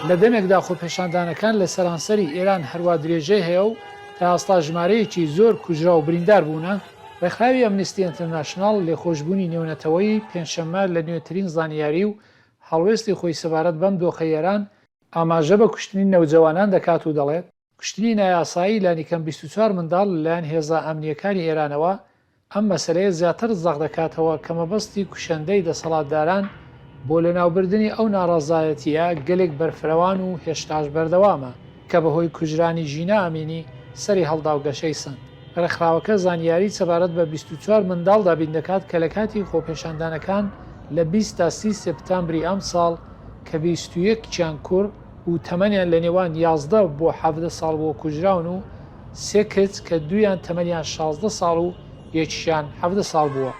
لە دەمێکدا خۆپێشاندانەکان لە سەرانسەری ئێران هەروە درێژەی هەیە و تا ئاستا ژمارەیەکی زۆر کوژرا و بریندار بوونە. ڕێکخراوی ئەمنیستی ئینتەرناشناڵ لێخۆشبوونی نێونەتەوەی پێنجشەممە لە نوێترین زانیاری و هەڵوێستی خۆی سەبارەت بەم دۆخە ئێران ئاماژە بە کوشتنی نەوجەوانان دەکات و دەڵێت کوشتنی نایاسایی لانیکەم 24 منداڵ لەلایەن هێزە ئەمنیەکانی ئێرانەوە ئەم مەسەلەیە زیاتر زەق دەکاتەوە کە مەبەستی کوشەندەی دەسەڵاتداران بۆ لەناوبردننی ئەو ناڕازایەتیە گەلێک بەرفرەوان و هێشتاش بەردەوامە کە بەهۆی کوژرانی ژینە ئەمینی سەری هەڵدا و گەشەی سند. ڕێکخراوەکە زانیاری سەبارەت بە 24 منداڵ دابین دەکات کە لە کاتی خۆپێشاندانەکان لە 20 تا 30 سپتامبری ئەم ساڵ کە 21 چیان کوڕ و تەمەنیان لە نێوان 11 بۆ 17 ساڵ بۆ کوژراون و 3 کچ کە دویان تەمەنیان 16 ساڵ و یەکیشیان 17 ساڵ بووە.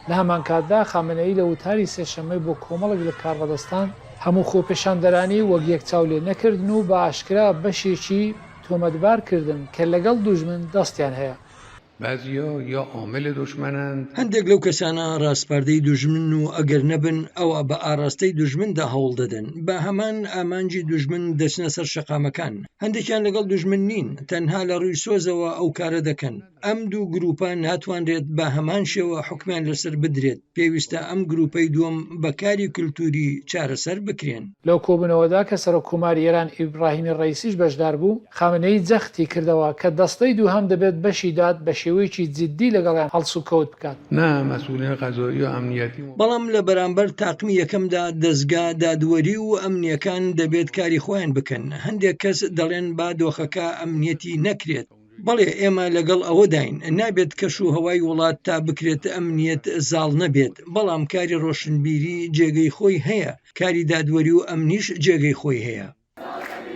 لە هەمان کاتدا خامنەئی لە وتاری سێشەممەی بۆ کۆمەڵک لە کارڕەدەستان هەموو خۆپێشاندەرانی وەک یەکچاو لێ نەکردن و بە ئاشکرا بەشێکی تۆمەتبارکردن کە لەگەڵ دوژمن دەستیان هەیە. بعضیا یا عامل دشمنند هەندێک لەو کەسانە ڕاستپاردەی دوژمن و ئەگەر نەبن ئەوە بە ئاراستەی دوژمندا هەوڵ دەدەن بە هەمان ئامانجی دوژمن دەچنە سەر شەقامەکان. هەندێکیان لەگەڵ دوژمن نین تەنها لە ڕووی سۆزەوە ئەو کارە دەکەن. ئەم دوو گروپان ناتوانرێت بە هەمان شێوە حکمیان لەسەر بدرێت. پێویستە ئەم گروپەی دووەم بەکاری کولتوری چارەسەر بکرێن. لەو کۆبنەوەدا کە سەرۆککۆماری ئێران ئیبراهیمی ڕەیسیش بەشدار بوو خامنەی جەختی کردەوە کە دەستەی دووهەم دەبێت بەشی داد بە شێوەیەکی جددی لەگەڵیان هەڵس و کەوت بکات. نه مەسئولین قەزایی و ئەمنیەتی بەڵام لە بەرامبەر تاقمی یەکەمدا دەستگا دادوەری و ئەمنیەکان دەبێت کاری خۆیان بکەن. هەندێک کەس دەڵێن با دۆخەکە ئەمنیەتی نەکرێت. بەڵێ ئێمە لەگەڵ ئەوە داین نابێت کەش و هەوای وڵات تا بکرێت ئەمنیەت زاڵ نەبێت. بەڵام کاری ڕۆشنبیری جێگەی خۆی هەیە، کاری دادوەری و ئەمنیش جێگەی خۆی هەیە.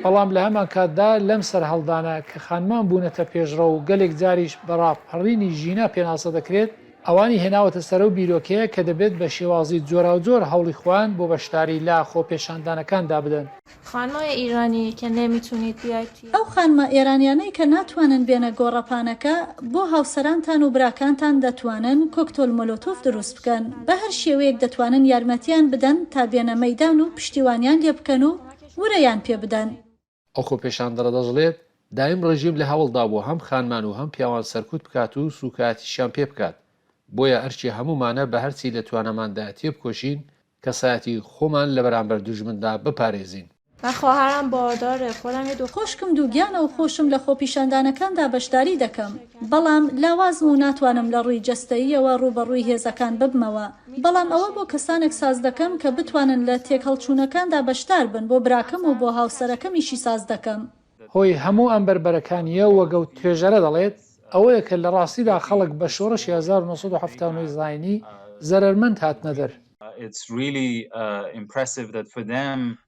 بەڵام لە هەمان کاتدا لەم سەر هەڵدانە کە خانمان بوونەتە پێشڕە و گەلێک جاریش بەڕاپەڕینی ژینە پێناسە دەکرێت ئەوانی هێناوەتە سەر و بیرۆکەیە کە دەبێت بە شێوازی جۆرا و جۆر هەوڵی خوان بۆ بەشداری لا خۆپێشاندانەکاندا بدەن. خانمای ئیرانی کە نەمیتونیت بیایت ئەو خانمە ئێرانیانەی کە ناتوانن بێنە گۆڕەپانەکە بۆ هاوسەرانتان و براکانتان دەتوانن کۆکتۆل مۆلۆتۆف دروست بکەن. بە هەر شێوەیەک دەتوانن یارمەتیان بدەن تا بێنە مەیدان و پشتیوانیان لێ بکەن و ورەیان پێ بدەن. ئەو خۆپێشاندەرە دەژڵێت دایم ڕژیم لە هەوڵدا بۆ هەم خانمان و هەم پیاوان سەرکوت بکات و سوکاتیشیان پێ بکات. بۆیە ئەرچی هەمومانە بە هەرچی لە توانەماندا تێ بکۆشین کەسایەتی خۆمان لە بەرامبەر دوژمندا بپارێزین. من خواهرم بارداره خودم یه خۆشکم دووگیانە و خۆشم لە خۆپیشاندانەکاندا بەشداری دەکەم. بەڵام لاواز و ناتوانم لە ڕووی جەستەییەوە ڕوبەڕووی هێزەکان ببمەوە. بەڵام ئەوە بۆ کەسانێک ساز دەکەم کە بتوانن لە تێکەڵچوونەکاندا بەشدار بن بۆ براکەم و بۆ هاوسەرەکەمیشی ساز دەکەم. هۆی هەموو ئەم بەربەرەکانیە وەگەڵ توێژەرە دەڵێت ئەوەیە کە لە ڕاستیدا خەڵک بە شۆڕشی 1970 زاینی زەرمەند هاتنە دەر.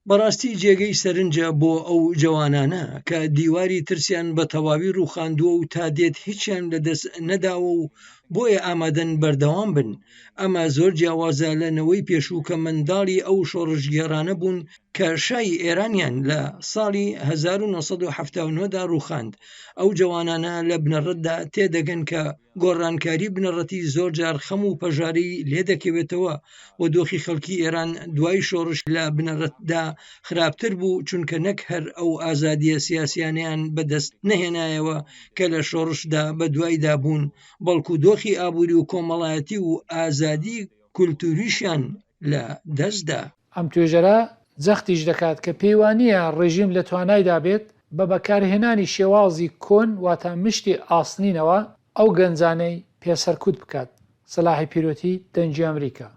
بەڕاستی جێگەی سەرنجە بۆ ئەو جوانانە کە دیواری ترسیان بە تەواوی ڕووخاندووە و تا دێت هیچیان لەدەست نەداوە و بۆیە ئامادەن بەردەوام بن. ئەمە زۆر جیاوازە لەنەوەی پێشوو کە منداڵی ئەو شۆڕژگێڕانە بوون کە شای ئێرانیان لە ساڵی 1970دا ڕووخاند. ئەو جوانانە لە بنەڕەتدا تێدەگەن کە گۆڕانکاری بنەڕەتی زۆر جار خەم و پەژاری لێ دەکەوێتەوە و دۆخی خەڵکی ئێران دوای شۆڕش لە بنەڕەتدا خراپتر بوو چونکە نەک هەر ئەو ئازادیە سیاسیانیان بەدەست نەهێنایەوە کە لە شۆڕشدا بە دوایدا بوون، بەڵکو دۆخی ئابووری و کۆمەڵایەتی و ئازادی کولتوریشیان لە دەستدا. ئەم توێژەرە جەختیش دەکات کە پەیوانیە ڕێژیم لە توانایدا بێت بە بەکارهێنانی شێوازی کۆن واتە مشتی ئاسنینەوە ئەو گەنجانەی پێسەرکوت بکات. سەلاحی پیرۆتی دەنجی ئەمریکا.